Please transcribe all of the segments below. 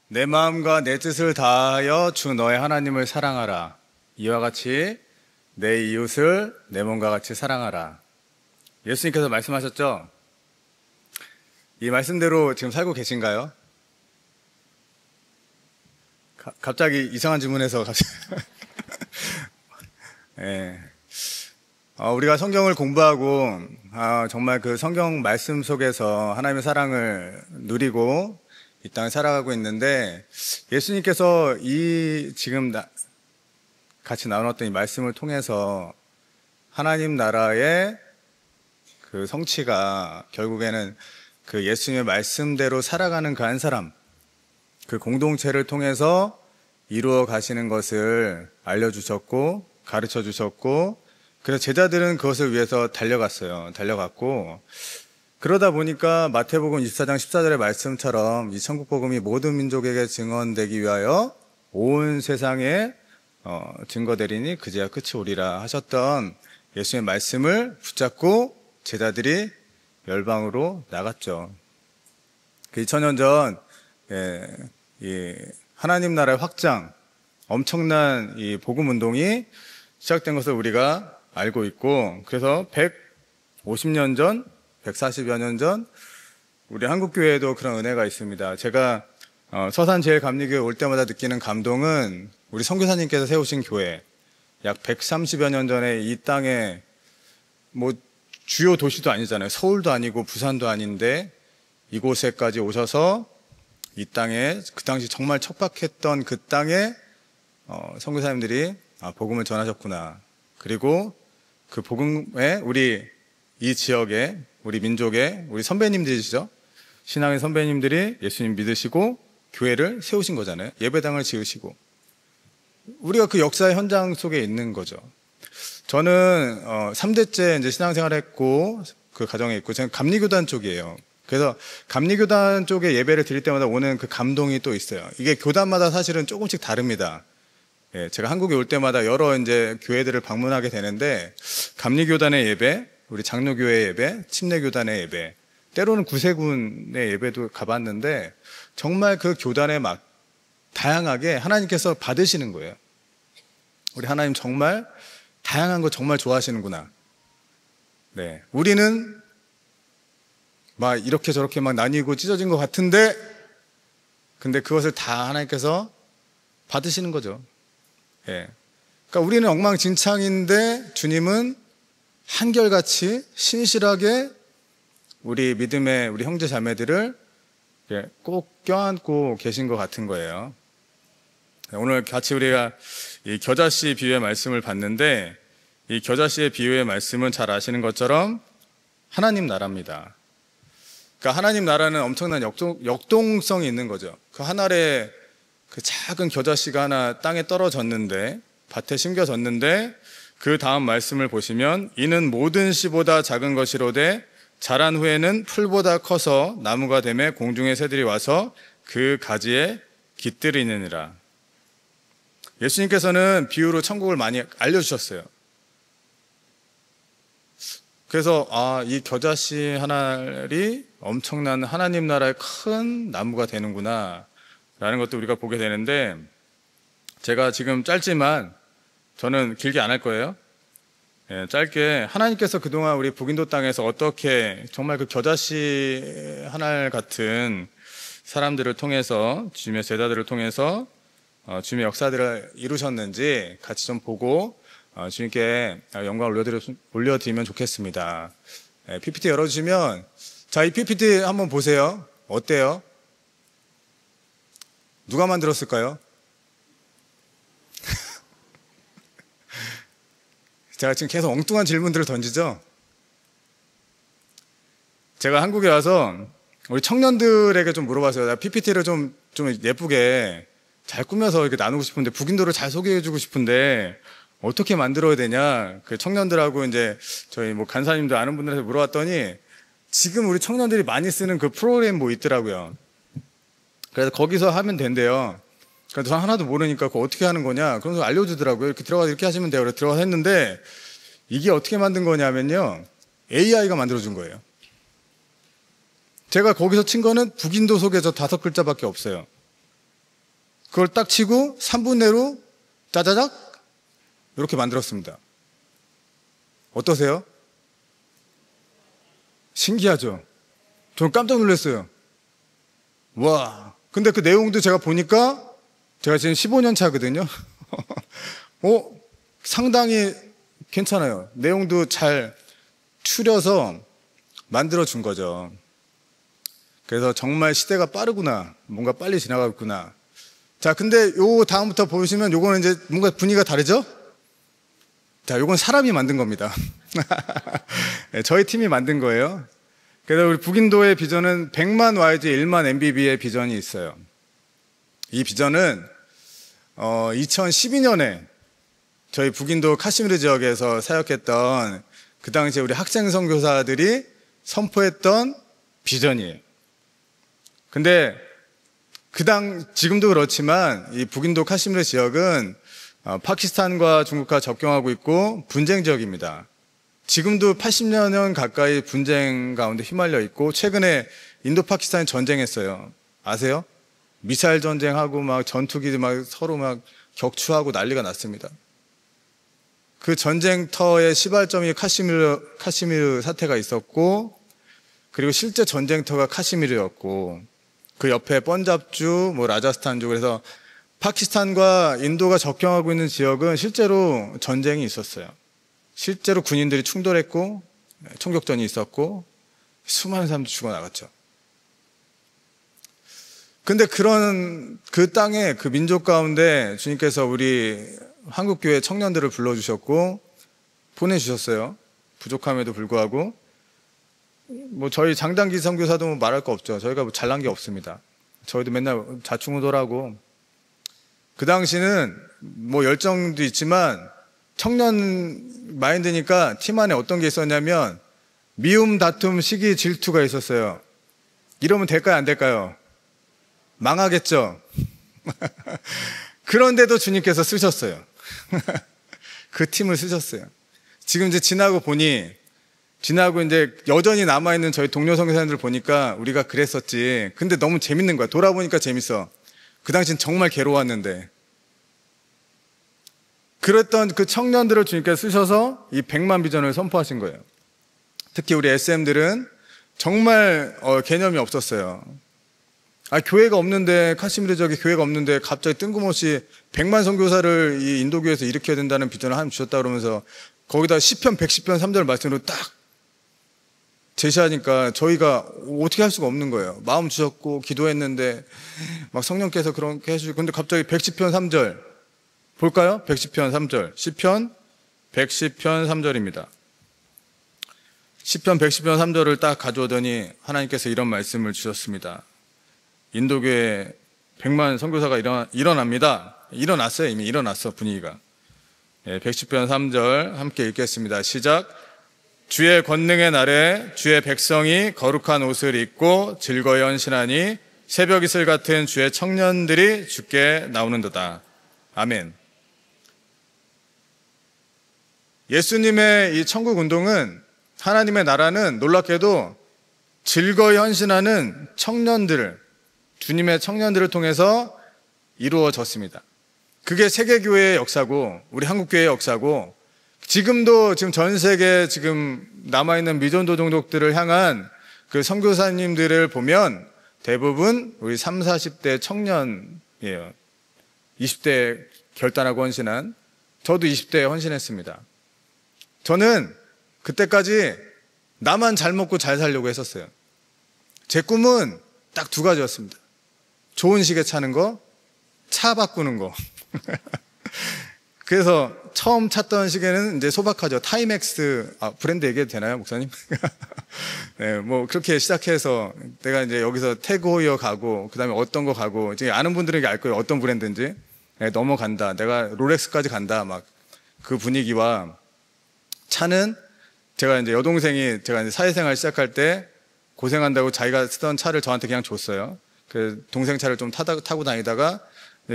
내 마음과 내 뜻을 다하여 주 너의 하나님을 사랑하라. 이와 같이 내 이웃을 내 몸과 같이 사랑하라. 예수님께서 말씀하셨죠? 이 말씀대로 지금 살고 계신가요? 갑자기 이상한 질문에서 갑자기 네. 우리가 성경을 공부하고 정말 그 성경 말씀 속에서 하나님의 사랑을 누리고 이 땅에 살아가고 있는데, 예수님께서 이 지금 같이 나눴던 이 말씀을 통해서 하나님 나라의 그 성취가 결국에는 그 예수님의 말씀대로 살아가는 그 한 사람, 그 공동체를 통해서 이루어 가시는 것을 알려주셨고 가르쳐 주셨고, 그래서 제자들은 그것을 위해서 달려갔고, 그러다 보니까 마태복음 24장 14절의 말씀처럼 이 천국복음이 모든 민족에게 증언되기 위하여 온 세상에 증거되리니 그제야 끝이 오리라 하셨던 예수님의 말씀을 붙잡고 제자들이 열방으로 나갔죠. 그 2000년 전 이 하나님 나라의 확장, 엄청난 이 복음 운동이 시작된 것을 우리가 알고 있고, 그래서 150년 전, 140여 년 전 우리 한국교회에도 그런 은혜가 있습니다. 제가 서산제일감리교회 올 때마다 느끼는 감동은 우리 선교사님께서 세우신 교회, 약 130여 년 전에 이 땅에 뭐 주요 도시도 아니잖아요. 서울도 아니고 부산도 아닌데 이곳에까지 오셔서 이 땅에, 그 당시 정말 척박했던 그 땅에 선교사님들이 복음을 전하셨구나. 그리고 그 복음에 우리 이 지역에, 우리 민족의 우리 선배님들이시죠. 신앙의 선배님들이 예수님 믿으시고 교회를 세우신 거잖아요. 예배당을 지으시고. 우리가 그 역사의 현장 속에 있는 거죠. 저는 3대째 이제 신앙생활을 했고 그 가정에 있고, 저는 감리교단 쪽이에요. 그래서 감리교단 쪽에 예배를 드릴 때마다 오는 그 감동이 또 있어요. 이게 교단마다 사실은 조금씩 다릅니다. 제가 한국에 올 때마다 여러 이제 교회들을 방문하게 되는데, 감리교단의 예배, 우리 장로교회 예배, 침례교단의 예배, 때로는 구세군의 예배도 가봤는데, 정말 그 교단에 막 다양하게 하나님께서 받으시는 거예요. 우리 하나님 정말 다양한 거 정말 좋아하시는구나. 네, 우리는 막 이렇게 저렇게 막 나뉘고 찢어진 것 같은데, 근데 그것을 다 하나님께서 받으시는 거죠. 그러니까 우리는 엉망진창인데 주님은 한결같이 신실하게 우리 믿음의 우리 형제 자매들을 꼭 껴안고 계신 것 같은 거예요. 오늘 같이 우리가 이 겨자씨 비유의 말씀을 봤는데, 이 겨자씨의 비유의 말씀은 잘 아시는 것처럼 하나님 나라입니다. 그러니까 하나님 나라는 엄청난 역동성이 있는 거죠. 그 한 알에 그 작은 겨자씨가 하나 땅에 떨어졌는데, 밭에 심겨졌는데, 그 다음 말씀을 보시면 이는 모든 씨보다 작은 것이로되 자란 후에는 풀보다 커서 나무가 되매 공중의 새들이 와서 그 가지에 깃들이느니라. 예수님께서는 비유로 천국을 많이 알려주셨어요. 그래서 이 겨자씨 한 알이 엄청난 하나님 나라의 큰 나무가 되는구나 라는 것도 우리가 보게 되는데, 제가 지금 짧지만 저는 길게 안 할 거예요. 짧게, 하나님께서 그동안 우리 북인도 땅에서 어떻게 정말 그 겨자씨 한 알 같은 사람들을 통해서, 주님의 제자들을 통해서 주님의 역사들을 이루셨는지 같이 좀 보고 주님께 영광을 올려드리면 좋겠습니다. PPT 열어주시면, 자, 이 PPT 한번 보세요. 어때요? 누가 만들었을까요? 제가 지금 계속 엉뚱한 질문들을 던지죠? 제가 한국에 와서 우리 청년들에게 좀 물어봤어요. PPT를 좀 예쁘게 잘 꾸며서 이렇게 나누고 싶은데, 북인도를 잘 소개해주고 싶은데 어떻게 만들어야 되냐. 그 청년들하고 이제 저희 뭐 간사님들 아는 분들한테 물어봤더니, 지금 우리 청년들이 많이 쓰는 그 프로그램 뭐 있더라고요. 그래서 거기서 하면 된대요. 그래서 저 하나도 모르니까 그거 어떻게 하는 거냐. 그러면서 알려주더라고요. 이렇게 들어가서 이렇게 하시면 돼요. 그래서 들어가서 했는데, 이게 어떻게 만든 거냐면요, AI가 만들어준 거예요. 제가 거기서 친 거는 북인도 속에 저 5글자밖에 없어요. 그걸 딱 치고 3분 내로 짜자작 이렇게 만들었습니다. 어떠세요? 신기하죠? 저는 깜짝 놀랐어요. 와, 근데 그 내용도 제가 보니까 제가 지금 15년 차거든요. 상당히 괜찮아요. 내용도 잘 추려서 만들어준 거죠. 그래서 정말 시대가 빠르구나. 뭔가 빨리 지나가겠구나. 자, 근데 요 다음부터 보시면 요거는 이제 뭔가 분위기가 다르죠? 자, 요건 사람이 만든 겁니다. 네, 저희 팀이 만든 거예요. 그래서 우리 북인도의 비전은 100만 YG 1만 MBB의 비전이 있어요. 이 비전은 2012년에 저희 북인도 카시미르 지역에서 사역했던 그 당시에 우리 학생 선교사들이 선포했던 비전이에요. 근데 지금도 그렇지만 이 북인도 카시미르 지역은 파키스탄과 중국과 접경하고 있고 분쟁 지역입니다. 지금도 80년 가까이 분쟁 가운데 휘말려 있고 최근에 인도 파키스탄이 전쟁했어요. 아세요? 미사일 전쟁하고 막 전투기 막 서로 막 격추하고 난리가 났습니다. 그 전쟁터의 시발점이 카시미르 사태가 있었고, 그리고 실제 전쟁터가 카시미르였고, 그 옆에 번잡주, 라자스탄주, 그래서 파키스탄과 인도가 접경하고 있는 지역은 실제로 전쟁이 있었어요. 실제로 군인들이 충돌했고, 총격전이 있었고, 수많은 사람들이 죽어나갔죠. 근데 그 땅에 그 민족 가운데 주님께서 우리 한국교회 청년들을 불러주셨고 보내주셨어요. 부족함에도 불구하고. 저희 장단기 선교사도 말할 거 없죠. 저희가 잘난 게 없습니다. 저희도 맨날 자충우돌하고. 그 당시는 열정도 있지만 청년 마인드니까 팀 안에 어떤 게 있었냐면 미움, 다툼, 시기, 질투가 있었어요. 이러면 될까요? 안 될까요? 망하겠죠? 그런데도 주님께서 쓰셨어요. 그 팀을 쓰셨어요. 지금 이제 지나고 이제 여전히 남아있는 저희 동료 선교사님들 보니까 우리가 그랬었지. 근데 너무 재밌는 거야. 돌아보니까 재밌어. 그 당시엔 정말 괴로웠는데. 그랬던 그 청년들을 주님께서 쓰셔서 이 100만 비전을 선포하신 거예요. 특히 우리 SM들은 정말 개념이 없었어요. 교회가 없는데, 카시미르 지역에 교회가 없는데 갑자기 뜬금없이 100만 선교사를 이 인도교회에서 일으켜야 된다는 비전을 하나님 주셨다 그러면서 거기다 시편 110편 3절 말씀으로 딱 제시하니까 저희가 어떻게 할 수가 없는 거예요. 마음 주셨고 기도했는데 막 성령께서 그렇게 해주시고, 근데 갑자기 110편 3절 볼까요? 110편 3절, 시편 110편 3절입니다. 시편 110편 3절을 딱 가져오더니 하나님께서 이런 말씀을 주셨습니다. 인도교회 100만 선교사가 일어납니다. 일어났어요. 이미 일어났어, 분위기가. 110편 3절 함께 읽겠습니다. 시작. 주의 권능의 날에 주의 백성이 거룩한 옷을 입고 즐거이 헌신하니 새벽 이슬 같은 주의 청년들이 주께 나오는도다. 아멘. 예수님의 이 천국 운동은, 하나님의 나라는 놀랍게도 즐거이 헌신하는 주님의 청년들을 통해서 이루어졌습니다. 그게 세계교회의 역사고, 우리 한국교회의 역사고, 지금 전 세계 남아있는 미전도 종족들을 향한 그 선교사님들을 보면 대부분 우리 30, 40대 청년이에요. 20대 결단하고 헌신한, 저도 20대에 헌신했습니다. 저는 그때까지 나만 잘 먹고 잘 살려고 했었어요. 제 꿈은 딱 2가지였습니다. 좋은 시계 차는 거, 차 바꾸는 거. 그래서 처음 찾던 시계는 이제 소박하죠. 타임엑스, 브랜드 얘기해도 되나요, 목사님? 네, 그렇게 시작해서 내가 이제 여기서 태그 호이어 가고, 그 다음에 어떤 거 가고, 이제 아는 분들은 알 거예요. 어떤 브랜드인지. 네, 넘어간다. 내가 롤렉스까지 간다. 막 그 분위기와, 차는 제가 이제 제가 이제 사회생활 시작할 때 고생한다고 자기가 쓰던 차를 저한테 그냥 줬어요. 그 동생 차를 좀 타고 다니다가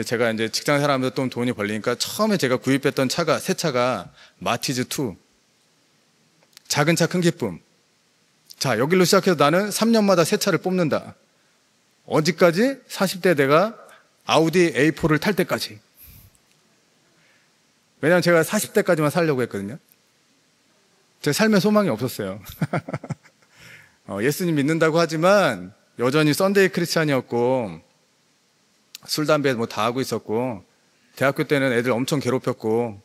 제가 이제 직장 생활하면서 좀 돈이 벌리니까 처음에 제가 구입했던 새 차가 마티즈 2. 작은 차 큰 기쁨. 자, 여기로 시작해서 나는 3년마다 새 차를 뽑는다. 어디까지? 40대 내가 아우디 A4를 탈 때까지. 왜냐하면 제가 40대까지만 살려고 했거든요. 제 삶에 소망이 없었어요. 예수님 믿는다고 하지만 여전히 썬데이 크리스찬이었고 술, 담배 뭐 다 하고 있었고 대학교 때는 애들 엄청 괴롭혔고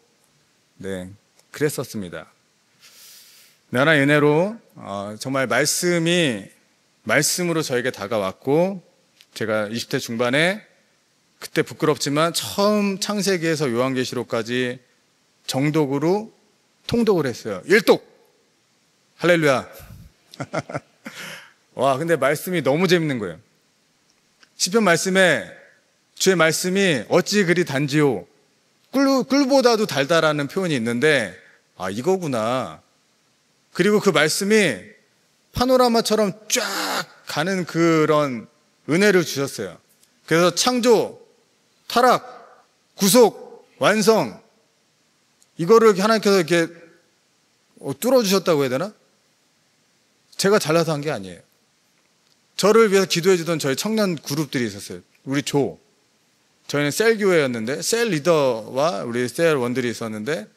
네, 그랬었습니다. 하나의 은혜로 정말 말씀으로 저에게 다가왔고 제가 20대 중반에 그때 부끄럽지만 처음 창세기에서 요한계시록까지 정독으로 통독을 했어요. 일독! 할렐루야! 와, 근데 말씀이 너무 재밌는 거예요. 시편 말씀에 주의 말씀이 어찌 그리 단지요 꿀보다도 달달하는 표현이 있는데 아, 이거구나. 그리고 그 말씀이 파노라마처럼 쫙 가는 그런 은혜를 주셨어요. 그래서 창조, 타락, 구속, 완성 이거를 하나님께서 이렇게 뚫어주셨다고 해야 되나? 제가 잘나서 한 게 아니에요. 저를 위해서 기도해 주던 저희 청년 그룹들이 있었어요. 우리 저희는 셀교회였는데 셀 리더와 우리 셀 원들이 있었는데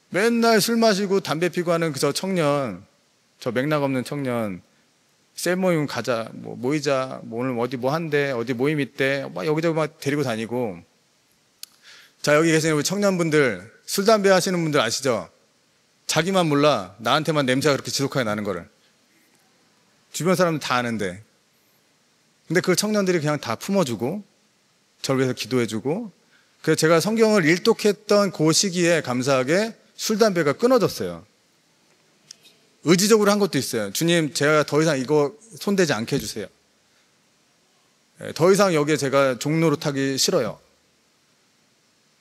맨날 술 마시고 담배 피고 하는 저 청년, 저 맥락 없는 청년, 셀 모임 가자, 모이자, 오늘 어디 뭐 한대, 어디 모임 있대, 막 여기저기 막 데리고 다니고. 자, 여기 계신 우리 청년분들, 술, 담배 하시는 분들 아시죠? 자기만 몰라. 나한테만 냄새가 그렇게 지독하게 나는 거를. 주변 사람들 다 아는데. 근데 그 청년들이 그냥 다 품어주고, 저를 위해서 기도해주고, 그래서 제가 성경을 일독했던 그 시기에 감사하게 술, 담배가 끊어졌어요. 의지적으로 한 것도 있어요. 주님, 제가 더 이상 이거 손대지 않게 해주세요. 더 이상 여기에 제가 종로로 타기 싫어요.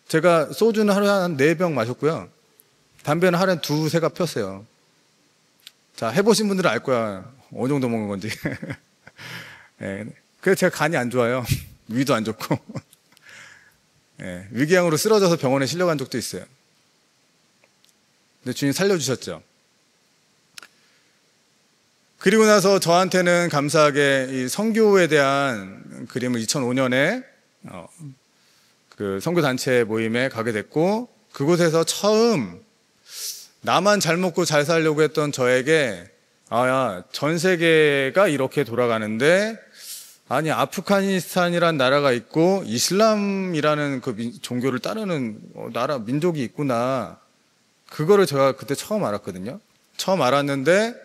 제가 소주는 하루에 한 4병 마셨고요. 담배는 하루에 2-3가 폈어요. 자, 해보신 분들은 알 거야. 어느 정도 먹은 건지. 그래서 제가 간이 안 좋아요. 위도 안 좋고. 위궤양으로 쓰러져서 병원에 실려간 적도 있어요. 근데 주님 살려주셨죠. 그리고 나서 저한테는 감사하게 이 선교에 대한 그림을 2005년에 그 선교단체 모임에 가게 됐고 그곳에서 처음 나만 잘 먹고 잘 살려고 했던 저에게 전 세계가 이렇게 돌아가는데 아니 아프가니스탄이란 나라가 있고 이슬람이라는 그 종교를 따르는 민족이 있구나. 그거를 제가 그때 처음 알았거든요. 처음 알았는데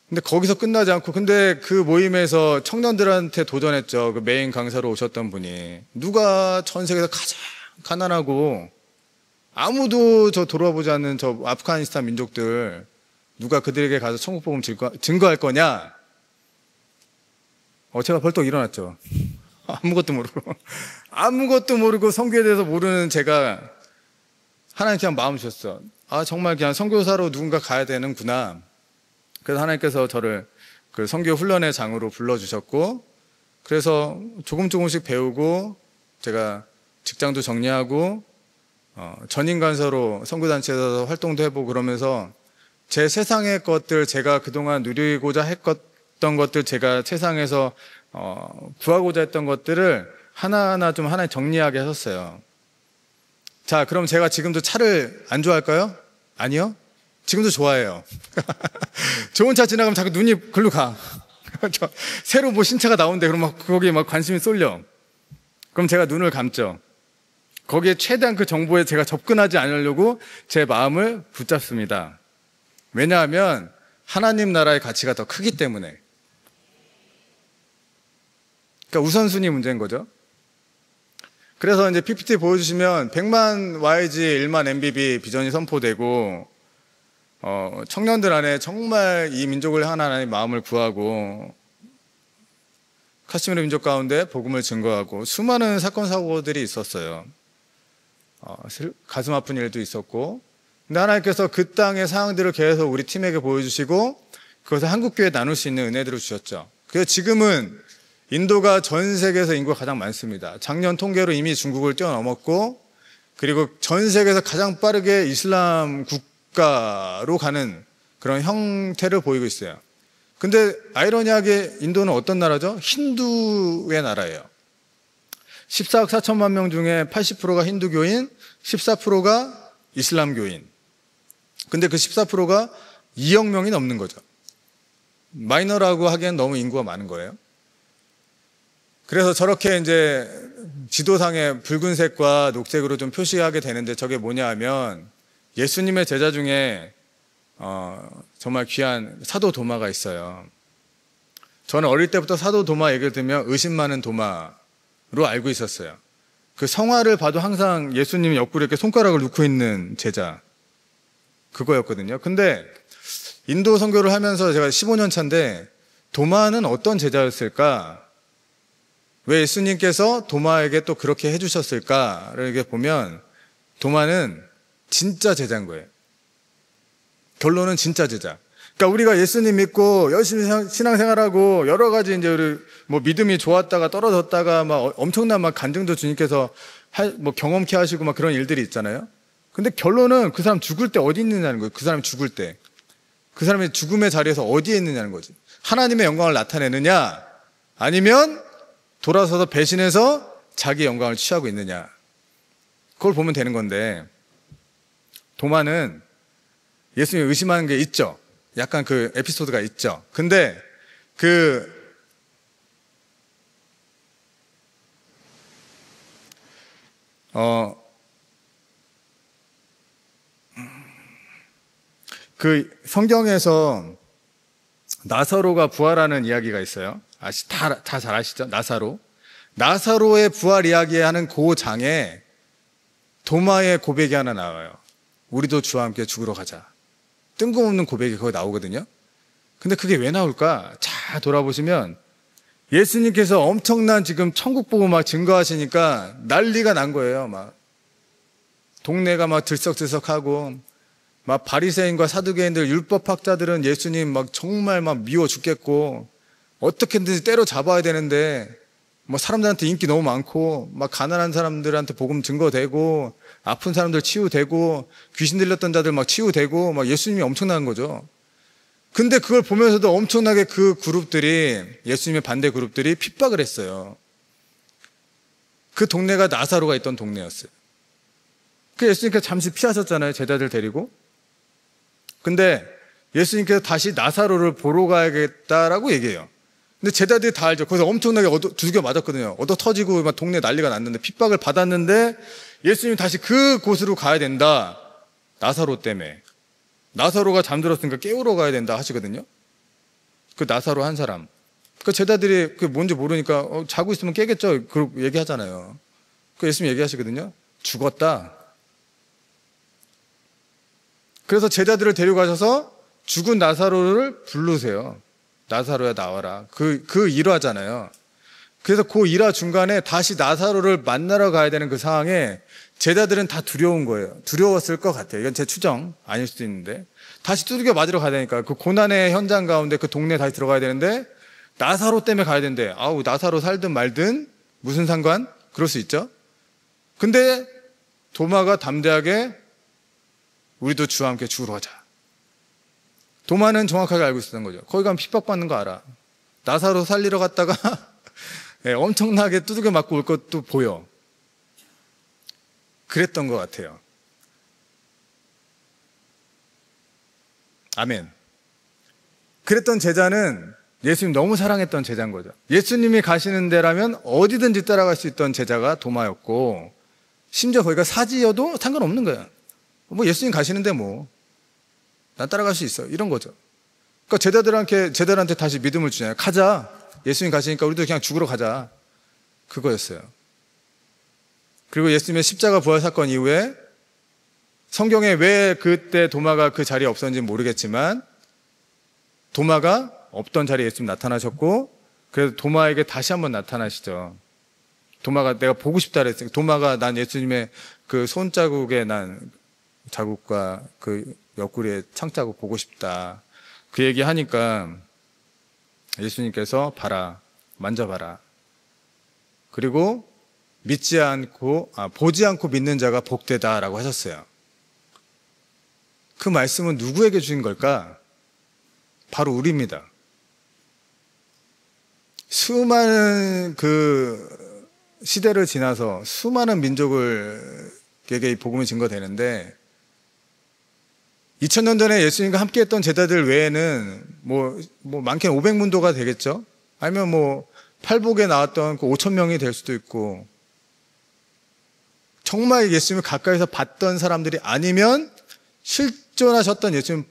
근데 거기서 끝나지 않고 근데 그 모임에서 청년들한테 도전했죠. 그 메인 강사로 오셨던 분이 누가 전 세계에서 가장 가난하고 아무도 저 돌아보지 않는 저 아프가니스탄 민족들 누가 그들에게 가서 천국 복음 증거할 거냐? 제가 벌떡 일어났죠. 아무것도 모르고 선교에 대해서 모르는 제가 하나님 그냥 마음 주셨어. 정말 그냥 선교사로 누군가 가야 되는구나. 그래서 하나님께서 저를 그 선교 훈련의 장으로 불러주셨고 그래서 조금씩 배우고 제가 직장도 정리하고 전임 간사로 선교단체에서 활동도 해보고 그러면서 제 세상의 것들 제가 그동안 누리고자 했던 것들 제가 세상에서 구하고자 했던 것들을 하나하나 좀 하나에 정리하게 하셨어요. 자, 그럼 제가 지금도 차를 안 좋아할까요? 아니요. 지금도 좋아해요. 좋은 차 지나가면 자꾸 눈이 글로 가. 새로 뭐 신차가 나온대. 그럼 거기에 관심이 쏠려. 그럼 제가 눈을 감죠. 거기에 최대한 그 정보에 제가 접근하지 않으려고 제 마음을 붙잡습니다. 왜냐하면 하나님 나라의 가치가 더 크기 때문에. 그러니까 우선순위 문제인 거죠. 그래서 이제 PPT 보여주시면 100만 YG 1만 MBB 비전이 선포되고 청년들 안에 정말 이 민족을 향한 하나님의 마음을 구하고 카시미르 민족 가운데 복음을 증거하고 수많은 사건 사고들이 있었어요. 가슴 아픈 일도 있었고 근데 하나님께서 그 땅의 상황들을 계속 우리 팀에게 보여주시고 그것을 한국교회에 나눌 수 있는 은혜들을 주셨죠. 그래서 지금은 인도가 전 세계에서 인구가 가장 많습니다. 작년 통계로 이미 중국을 뛰어넘었고 그리고 전 세계에서 가장 빠르게 이슬람 국가로 가는 그런 형태를 보이고 있어요. 근데 아이러니하게 인도는 어떤 나라죠? 힌두의 나라예요. 14억 4천만 명 중에 80%가 힌두교인, 14%가 이슬람교인. 근데 그 14%가 2억 명이 넘는 거죠. 마이너라고 하기엔 너무 인구가 많은 거예요. 그래서 저렇게 이제 지도상에 붉은색과 녹색으로 좀 표시하게 되는데 저게 뭐냐 하면 예수님의 제자 중에 정말 귀한 사도 도마가 있어요. 저는 어릴 때부터 사도 도마 얘기를 들으면 의심 많은 도마로 알고 있었어요. 그 성화를 봐도 항상 예수님 옆구리에 이렇게 손가락을 놓고 있는 제자, 그거였거든요. 근데 인도 선교를 하면서 제가 15년 차인데 도마는 어떤 제자였을까? 왜 예수님께서 도마에게 또 그렇게 해주셨을까를 이렇게 보면 도마는 진짜 제자인 거예요. 결론은 진짜 제자. 그러니까 우리가 예수님 믿고 열심히 신앙생활하고 여러 가지 이제 우리 뭐 믿음이 좋았다가 떨어졌다가 막 엄청난 막 간증도 주님께서 뭐 경험케 하시고 막 그런 일들이 있잖아요. 근데 결론은 그 사람 죽을 때 어디 있느냐는 거예요. 그 사람이 죽을 때. 그 사람의 죽음의 자리에서 어디에 있느냐는 거지. 하나님의 영광을 나타내느냐 아니면 돌아서서 배신해서 자기 영광을 취하고 있느냐. 그걸 보면 되는 건데 도마는 예수님이 의심하는 게 있죠. 약간 그 에피소드가 있죠. 근데 그 성경에서 나사로가 부활하는 이야기가 있어요. 다 잘 아시죠? 나사로의 부활 이야기하는 그 장에 도마의 고백이 하나 나와요. 우리도 주와 함께 죽으러 가자. 뜬금없는 고백이 거기 나오거든요. 근데 그게 왜 나올까? 잘 돌아보시면 예수님께서 엄청난 지금 천국 보고 막 증거하시니까 난리가 난 거예요. 막 동네가 막 들썩들썩하고 막 바리새인과 사두개인들 율법학자들은 예수님 막 정말 막 미워 죽겠고 어떻게든지 때려잡아야 되는데 뭐 사람들한테 인기 너무 많고 막 가난한 사람들한테 복음 증거되고 아픈 사람들 치유되고 귀신 들렸던 자들 막 치유되고 막 예수님이 엄청난 거죠. 근데 그걸 보면서도 엄청나게 그 그룹들이 예수님의 반대 그룹들이 핍박을 했어요. 그 동네가 나사로가 있던 동네였어요. 그 예수님께서 잠시 피하셨잖아요. 제자들 데리고. 근데 예수님께서 다시 나사로를 보러 가야겠다라고 얘기해요. 근데 제자들이 다 알죠. 거기서 엄청나게 두들겨 맞았거든요. 얻어 터지고 막 동네 난리가 났는데 핍박을 받았는데 예수님이 다시 그곳으로 가야 된다. 나사로 때문에. 나사로가 잠들었으니까 깨우러 가야 된다 하시거든요. 그 나사로 한 사람. 그 제자들이 그게 뭔지 모르니까 자고 있으면 깨겠죠. 그러고 얘기하잖아요. 그 예수님 얘기하시거든요. 죽었다. 그래서 제자들을 데려가셔서 죽은 나사로를 부르세요. 나사로야 나와라. 그 일화잖아요. 그래서 그 일화 중간에 다시 나사로를 만나러 가야 되는 그 상황에 제자들은 다 두려운 거예요. 두려웠을 것 같아요. 이건 제 추정 아닐 수도 있는데 다시 두들겨 맞으러 가야 되니까 그 고난의 현장 가운데 그 동네에 다시 들어가야 되는데 나사로 때문에 가야 되는데 아우 나사로 살든 말든 무슨 상관? 그럴 수 있죠. 근데 도마가 담대하게 우리도 주와 함께 죽으러 가자. 도마는 정확하게 알고 있었던 거죠. 거기 가면 핍박받는 거 알아. 나사로 살리러 갔다가 네, 엄청나게 두들겨 맞고 올 것도 보여. 그랬던 것 같아요. 아멘. 그랬던 제자는 예수님 너무 사랑했던 제자인 거죠. 예수님이 가시는 데라면 어디든지 따라갈 수 있던 제자가 도마였고 심지어 거기가 사지여도 상관없는 거야. 뭐 예수님 가시는데 뭐 난 따라갈 수 있어. 이런 거죠. 그러니까 제자들한테 다시 믿음을 주잖아요. 가자. 예수님 가시니까 우리도 그냥 죽으러 가자. 그거였어요. 그리고 예수님의 십자가 부활 사건 이후에 성경에 왜 그때 도마가 그 자리에 없었는지 모르겠지만 도마가 없던 자리에 예수님 나타나셨고 그래서 도마에게 다시 한번 나타나시죠. 도마가 내가 보고 싶다 그랬어요. 도마가 난 예수님의 그 손자국에 난 자국과 그 옆구리에 창자국 보고 싶다. 그 얘기 하니까 예수님께서 봐라, 만져봐라. 그리고 보지 않고 믿는 자가 복되다라고 하셨어요. 그 말씀은 누구에게 주신 걸까? 바로 우리입니다. 수많은 그 시대를 지나서 수많은 민족에게 이 복음이 증거되는데 2000년 전에 예수님과 함께 했던 제자들 외에는 뭐 많게는 500문도가 되겠죠? 아니면 뭐 팔복에 나왔던 그 5,000명이 될 수도 있고 정말 예수님을 가까이서 봤던 사람들이 아니면 실존하셨던 예수님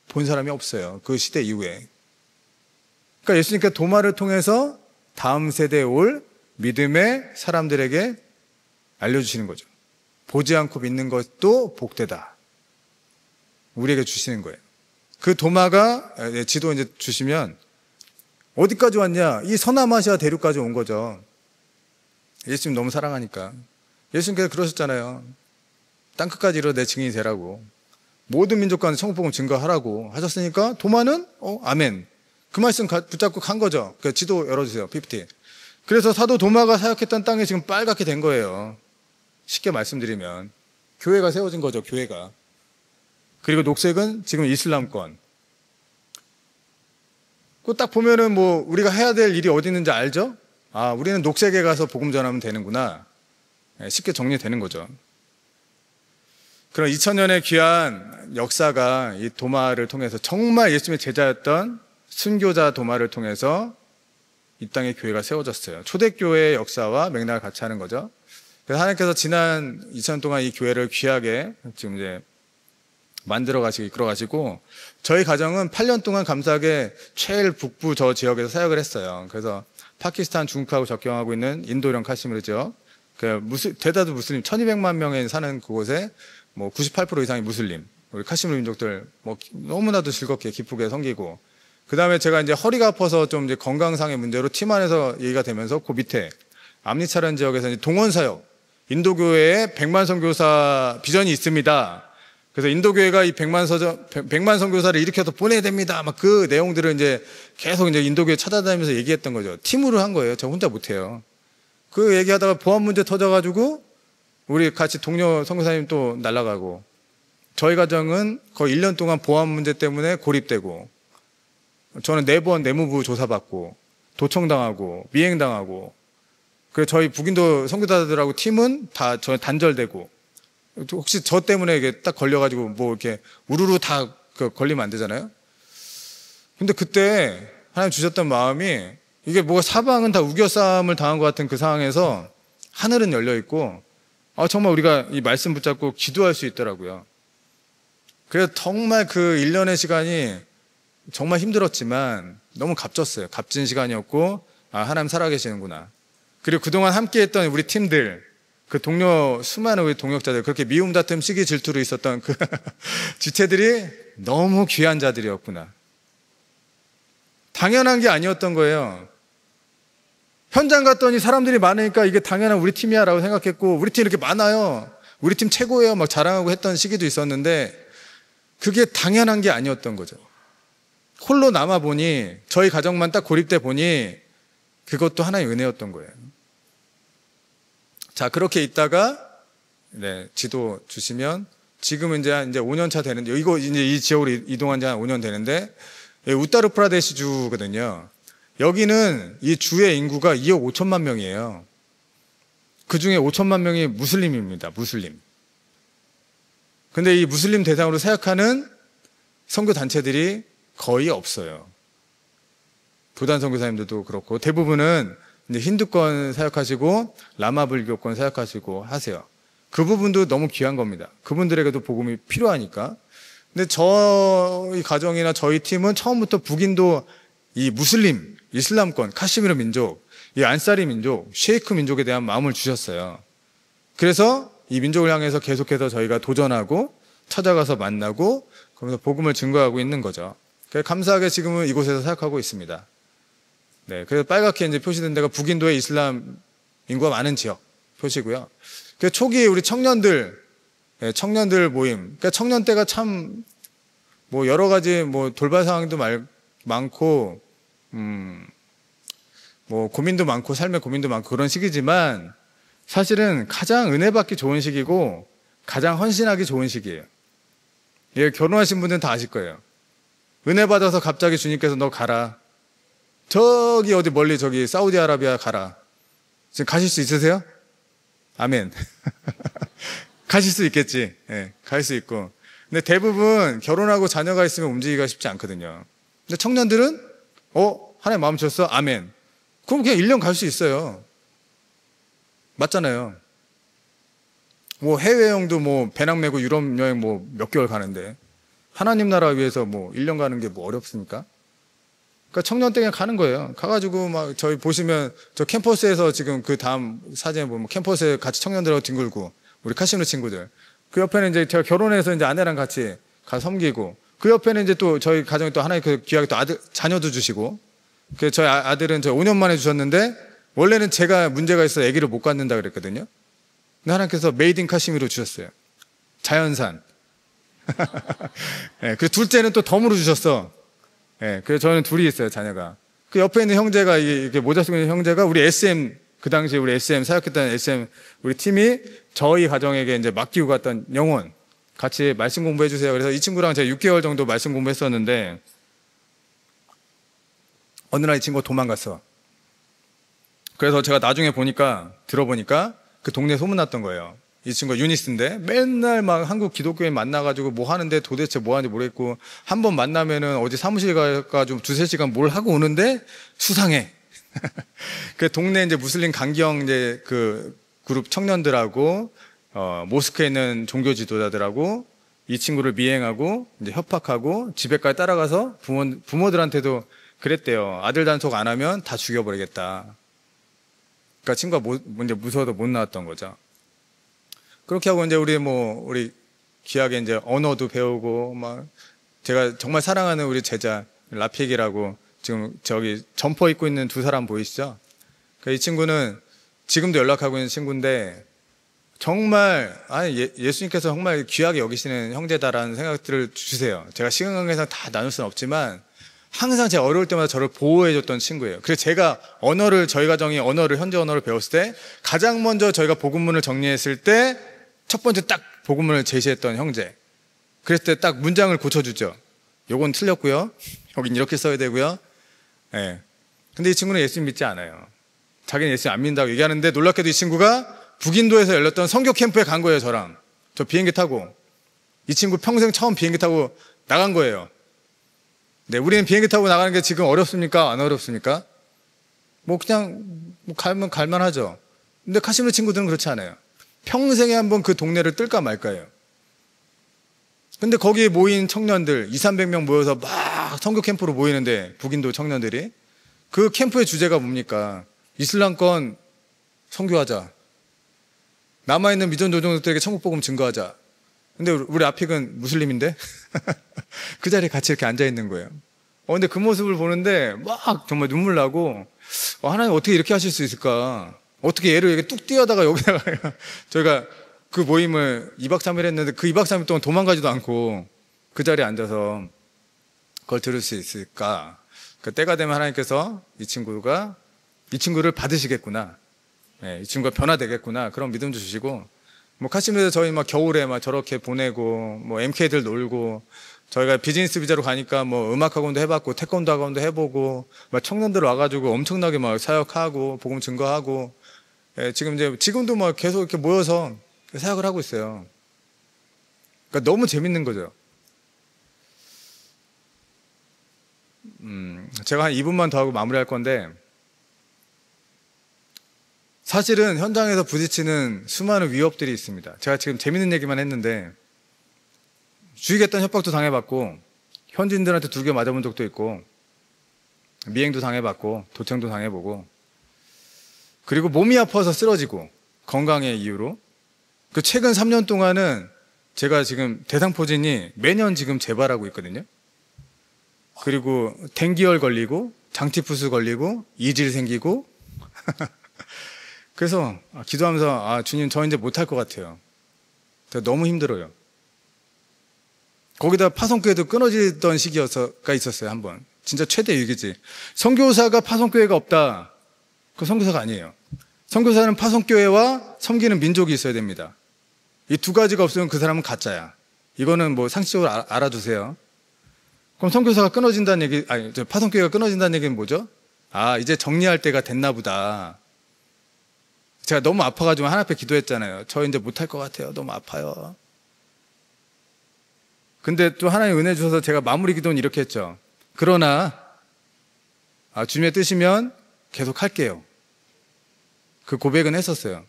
본 사람이 없어요. 그 시대 이후에. 그러니까 예수님께서 도마를 통해서 다음 세대에 올 믿음의 사람들에게 알려주시는 거죠. 보지 않고 믿는 것도 복되다. 우리에게 주시는 거예요. 그 도마가 지도 이제 주시면 어디까지 왔냐? 이 서남아시아 대륙까지 온 거죠. 예수님 너무 사랑하니까. 예수님께서 그러셨잖아요. 땅끝까지 이르러 내 증인이 되라고. 모든 민족 가운데 천국복음 증거하라고 하셨으니까 도마는 아멘. 그 말씀 붙잡고 간 거죠. 그 지도 열어주세요. PPT. 그래서 사도 도마가 사역했던 땅이 지금 빨갛게 된 거예요. 쉽게 말씀드리면 교회가 세워진 거죠. 교회가. 그리고 녹색은 지금 이슬람권. 그 딱 보면은 뭐 우리가 해야 될 일이 어디 있는지 알죠? 아, 우리는 녹색에 가서 복음 전하면 되는구나. 쉽게 정리되는 거죠. 그럼 2000년의 귀한 역사가 이 도마를 통해서 정말 예수님의 제자였던 순교자 도마를 통해서 이 땅에 교회가 세워졌어요. 초대교회의 역사와 맥락을 같이 하는 거죠. 그래서 하나님께서 지난 2000년 동안 이 교회를 귀하게 지금 이제 만들어 가시고 이끌어 가시고 저희 가정은 8년 동안 감사하게 최일 북부 저 지역에서 사역을 했어요. 그래서 파키스탄, 중국하고 접경하고 있는 인도령 카시미르 지역. 대다수 무슬림 1200만 명이 사는 그곳에 뭐 98% 이상이 무슬림. 우리 카시미르 민족들 뭐 너무나도 즐겁게 기쁘게 섬기고 그 다음에 제가 이제 허리가 아파서 좀 이제 건강상의 문제로 팀 안에서 얘기가 되면서 그 밑에 암리차란 지역에서 이제 동원사역 인도교회에 100만 선교사 비전이 있습니다. 그래서 인도교회가 이 100만 선교사를 일으켜서 보내야 됩니다. 막 그 내용들을 이제 계속 이제 인도교회 찾아다니면서 얘기했던 거죠. 팀으로 한 거예요. 저 혼자 못해요. 그 얘기하다가 보안 문제 터져가지고 우리 같이 동료 선교사님 또 날아가고 저희 가정은 거의 1년 동안 보안 문제 때문에 고립되고 저는 4번 내무부 조사받고 도청당하고 미행당하고 그래서 저희 북인도 선교사들하고 팀은 다 저 단절되고 혹시 저 때문에 이게 딱 걸려가지고 뭐 이렇게 우르르 다 걸리면 안 되잖아요. 근데 그때 하나님 주셨던 마음이 이게 뭐가 사방은 다 우겨싸움을 당한 것 같은 그 상황에서 하늘은 열려 있고 정말 우리가 이 말씀 붙잡고 기도할 수 있더라고요. 그래서 정말 그 1년의 시간이 정말 힘들었지만 너무 값졌어요. 값진 시간이었고 하나님 살아계시는구나. 그리고 그동안 함께했던 우리 팀들 그 동료 수많은 우리 동역자들 그렇게 미움 다툼 시기 질투로 있었던 그 지체들이 너무 귀한 자들이었구나. 당연한 게 아니었던 거예요. 현장 갔더니 사람들이 많으니까 이게 당연한 우리 팀이야 라고 생각했고 우리 팀 이렇게 많아요. 우리 팀 최고예요 막 자랑하고 했던 시기도 있었는데 그게 당연한 게 아니었던 거죠. 홀로 남아보니 저희 가정만 딱 고립돼 보니 그것도 하나의 은혜였던 거예요. 자, 그렇게 있다가, 지도 주시면, 지금은 이제 5년 차 되는데, 이거 이제 이 지역으로 이동한 지 한 5년 되는데, 우타르프라데시 주거든요. 여기는 이 주의 인구가 2억 5천만 명이에요. 그 중에 5천만 명이 무슬림입니다. 무슬림. 근데 이 무슬림 대상으로 사역하는 선교단체들이 거의 없어요. 교단 선교사님들도 그렇고, 대부분은 이제 힌두권 사역하시고 라마 불교권 사역하시고 하세요. 그 부분도 너무 귀한 겁니다. 그분들에게도 복음이 필요하니까. 근데 저희 가정이나 저희 팀은 처음부터 북인도 이 무슬림, 이슬람권, 카시미르 민족, 이 안사리 민족, 셰이크 민족에 대한 마음을 주셨어요. 그래서 이 민족을 향해서 계속해서 저희가 도전하고 찾아가서 만나고 그러면서 복음을 증거하고 있는 거죠. 그래서 감사하게 지금은 이곳에서 사역하고 있습니다. 그래서 빨갛게 이제 표시된 데가 북인도의 이슬람 인구가 많은 지역 표시고요. 그 초기 우리 청년들 모임, 그러니까 청년 때가 참 뭐 여러 가지 뭐 돌발 상황도 많고, 뭐 고민도 많고 삶의 고민도 많고 그런 시기지만 사실은 가장 은혜 받기 좋은 시기고 가장 헌신하기 좋은 시기예요. 결혼하신 분들은 다 아실 거예요. 은혜 받아서 갑자기 주님께서 너 가라. 저기 어디 멀리 저기 사우디아라비아 가라. 지금 가실 수 있으세요? 아멘. 가실 수 있겠지. 예, 갈 수 있고. 근데 대부분 결혼하고 자녀가 있으면 움직이기가 쉽지 않거든요. 근데 청년들은 하나님 마음 줬어? 아멘. 그럼 그냥 1년 갈 수 있어요. 맞잖아요. 뭐 해외여행도 뭐 배낭 메고 유럽 여행 뭐 몇 개월 가는데 하나님 나라 위해서 뭐 1년 가는 게 뭐 어렵습니까? 그러니까 청년 때 그냥 가는 거예요. 가가지고 막 저희 보시면 저 캠퍼스에서 지금 그 다음 사진에 보면 캠퍼스에 같이 청년들하고 뒹굴고 우리 카시노 친구들. 그 옆에는 이제 제가 결혼해서 이제 아내랑 같이 가 섬기고 그 옆에는 이제 또 저희 가정에 또 하나의 그 귀하게 또 아들, 자녀도 주시고 그 저희 아들은 저 5년 만에 주셨는데 원래는 제가 문제가 있어서 아기를 못 갖는다 그랬거든요. 근데 하나님께서 메이드 인 카시미로 주셨어요. 자연산. 네, 그 둘째는 또 덤으로 주셨어. 네, 그래서 저는 둘이 있어요, 자녀가. 그 옆에 있는 형제가, 이게 모자 쓰고 있는 형제가 우리 SM, 그 당시에 우리 SM, 사역했던 SM, 우리 팀이 저희 가정에게 이제 맡기고 갔던 영혼, 같이 말씀 공부해 주세요. 그래서 이 친구랑 제가 6개월 정도 말씀 공부했었는데, 어느 날 이 친구가 도망갔어. 그래서 제가 나중에 들어보니까 그 동네에 소문났던 거예요. 이 친구가 유니스인데 맨날 막 한국 기독교인 만나가지고 뭐 하는데 도대체 뭐 하는지 모르겠고 한 번 만나면은 어디 사무실 가가지고 2-3시간 뭘 하고 오는데 수상해. 그 동네 이제 무슬림 강경 이제 그 그룹 청년들하고 모스크에 있는 종교 지도자들하고 이 친구를 미행하고 이제 협박하고 집에까지 따라가서 부모들한테도 그랬대요. 아들 단속 안 하면 다 죽여버리겠다. 그러니까 친구가 이제 무서워도 못 나왔던 거죠. 그렇게 하고 이제 우리 귀하게 이제 언어도 배우고 막 제가 정말 사랑하는 우리 제자 라픽이라고 지금 저기 점퍼 입고 있는 두 사람 보이시죠? 이 친구는 지금도 연락하고 있는 친구인데 정말 예수님께서 정말 귀하게 여기시는 형제다라는 생각들을 주세요. 제가 시간 관계상 다 나눌 수는 없지만 항상 제가 어려울 때마다 저를 보호해줬던 친구예요. 그래서 제가 저희 가정이 현지 언어를 배웠을 때 가장 먼저 저희가 복음문을 정리했을 때 첫 번째 딱 복음문을 제시했던 형제. 그랬을 때 딱 문장을 고쳐주죠. 요건 틀렸고요. 여긴 이렇게 써야 되고요. 예. 근데 이 친구는 예수님 믿지 않아요. 자기는 예수님 안 믿는다고 얘기하는데 놀랍게도 이 친구가 북인도에서 열렸던 선교 캠프에 간 거예요, 저랑. 저 비행기 타고. 이 친구 평생 처음 비행기 타고 나간 거예요. 네, 우리는 비행기 타고 나가는 게 지금 어렵습니까? 안 어렵습니까? 뭐 그냥 가면 갈만하죠. 근데 카시노 친구들은 그렇지 않아요. 평생에 한번 그 동네를 뜰까 말까예요. 근데 거기에 모인 청년들 200-300명 모여서 막 선교 캠프로 모이는데 북인도 청년들이 그 캠프의 주제가 뭡니까? 이슬람권 선교하자. 남아있는 미전 조정들에게 천국복음 증거하자. 근데 우리 아픽은 무슬림인데 그 자리에 같이 이렇게 앉아있는 거예요. 근데 그 모습을 보는데 막 정말 눈물 나고 하나님 어떻게 이렇게 하실 수 있을까? 어떻게 얘를 이렇게 뚝 뛰어다가 여기다가 저희가 그 모임을 2박 3일 했는데 그 2박 3일 동안 도망가지도 않고 그 자리에 앉아서 그걸 들을 수 있을까? 그 때가 되면 하나님께서 이 친구를 받으시겠구나. 네, 이 친구가 변화되겠구나. 그런 믿음도 주시고 뭐 카시미르에서 저희 막 겨울에 막 저렇게 보내고 뭐 MK들 놀고 저희가 비즈니스 비자로 가니까 뭐 음악 학원도 해봤고 태권도 학원도 해보고 막 청년들 와가지고 엄청나게 막 사역하고 복음 증거하고 지금도 막 계속 이렇게 모여서 사역을 하고 있어요. 그러니까 너무 재밌는 거죠. 제가 한 2분만 더 하고 마무리할 건데 사실은 현장에서 부딪히는 수많은 위협들이 있습니다. 제가 지금 재밌는 얘기만 했는데 주의겠다는 협박도 당해봤고 현지인들한테 두개 맞아본 적도 있고 미행도 당해봤고 도청도 당해보고 그리고 몸이 아파서 쓰러지고 건강의 이유로 그 최근 3년 동안은 제가 지금 대상포진이 매년 지금 재발하고 있거든요. 그리고 댕기열 걸리고 장티푸스 걸리고 이질 생기고 그래서 기도하면서 주님 저 이제 못할 것 같아요. 너무 힘들어요. 거기다 파송교회도 끊어지던 시기가 있었어요. 한번 진짜 최대 위기지. 선교사가 파송교회가 없다. 그 선교사가 아니에요. 선교사는 파송교회와 섬기는 민족이 있어야 됩니다. 이 두 가지가 없으면 그 사람은 가짜야. 이거는 뭐 상식적으로 알아두세요. 그럼 선교사가 끊어진다는 얘기, 아니, 파송교회가 끊어진다는 얘기는 뭐죠? 아, 이제 정리할 때가 됐나 보다. 제가 너무 아파가지고 하나님 앞에 기도했잖아요. 저 이제 못할 것 같아요. 너무 아파요. 근데 또 하나님 은혜 주셔서 제가 마무리 기도는 이렇게 했죠. 그러나 주님의 뜻이면 계속 할게요. 그 고백은 했었어요.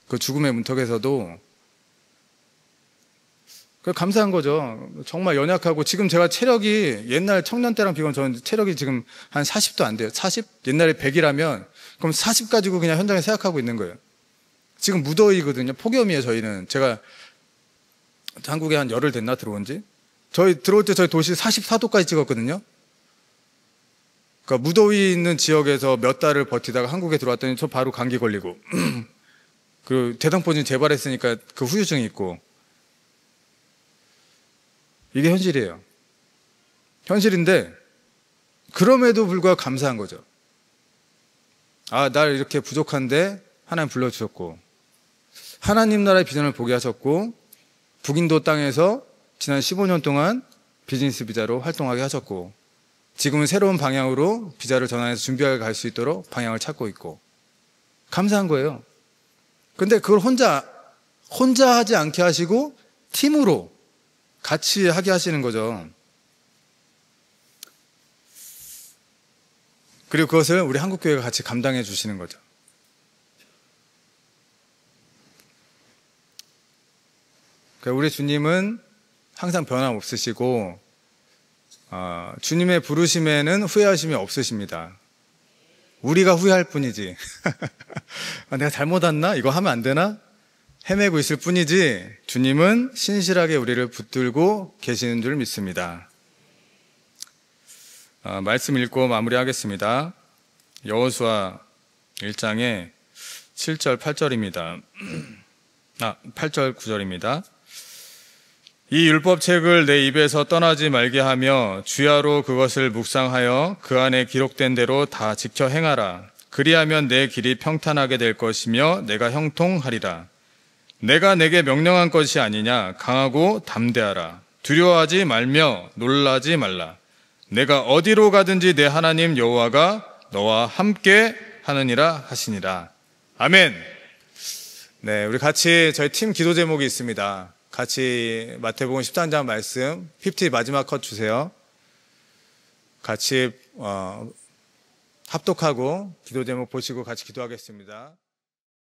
그 죽음의 문턱에서도. 감사한 거죠. 정말 연약하고 지금 제가 체력이 옛날 청년 때랑 비교하면 저는 체력이 지금 한 40도 안 돼요. 40? 옛날에 100이라면 그럼 40 가지고 그냥 현장에 생각하고 있는 거예요. 지금 무더위거든요. 폭염이에요. 저희는. 제가 한국에 한 열흘 됐나 들어온 지? 저희 들어올 때 저희 도시 44도까지 찍었거든요. 그러니까 무더위 있는 지역에서 몇 달을 버티다가 한국에 들어왔더니 저 바로 감기 걸리고 그 대상포진 재발했으니까 그 후유증이 있고 이게 현실이에요. 현실인데 그럼에도 불구하고 감사한 거죠. 아, 날 이렇게 부족한데 하나님 불러주셨고 하나님 나라의 비전을 보게 하셨고 북인도 땅에서 지난 15년 동안 비즈니스 비자로 활동하게 하셨고 지금은 새로운 방향으로 비자를 전환해서 준비하게 갈 수 있도록 방향을 찾고 있고 감사한 거예요. 근데 그걸 혼자 하지 않게 하시고 팀으로 같이 하게 하시는 거죠. 그리고 그것을 우리 한국교회가 같이 감당해 주시는 거죠. 그러니까 우리 주님은 항상 변함없으시고 주님의 부르심에는 후회하심이 없으십니다. 우리가 후회할 뿐이지. 내가 잘못 왔나? 이거 하면 안 되나? 헤매고 있을 뿐이지 주님은 신실하게 우리를 붙들고 계시는 줄 믿습니다. 말씀 읽고 마무리하겠습니다. 여호수아 1장의 7절 8절입니다. 8절 9절입니다. 이 율법책을 내 입에서 떠나지 말게 하며 주야로 그것을 묵상하여 그 안에 기록된 대로 다 지켜 행하라. 그리하면 내 길이 평탄하게 될 것이며 내가 형통하리라. 내가 내게 명령한 것이 아니냐. 강하고 담대하라. 두려워하지 말며 놀라지 말라. 내가 어디로 가든지 내 하나님 여호와가 너와 함께 하느니라 하시니라. 아멘. 네, 우리 같이 저희 팀 기도 제목이 있습니다. 같이 마태복음 13장 말씀 50 마지막 컷 주세요. 같이 합독하고 기도 제목 보시고 같이 기도하겠습니다.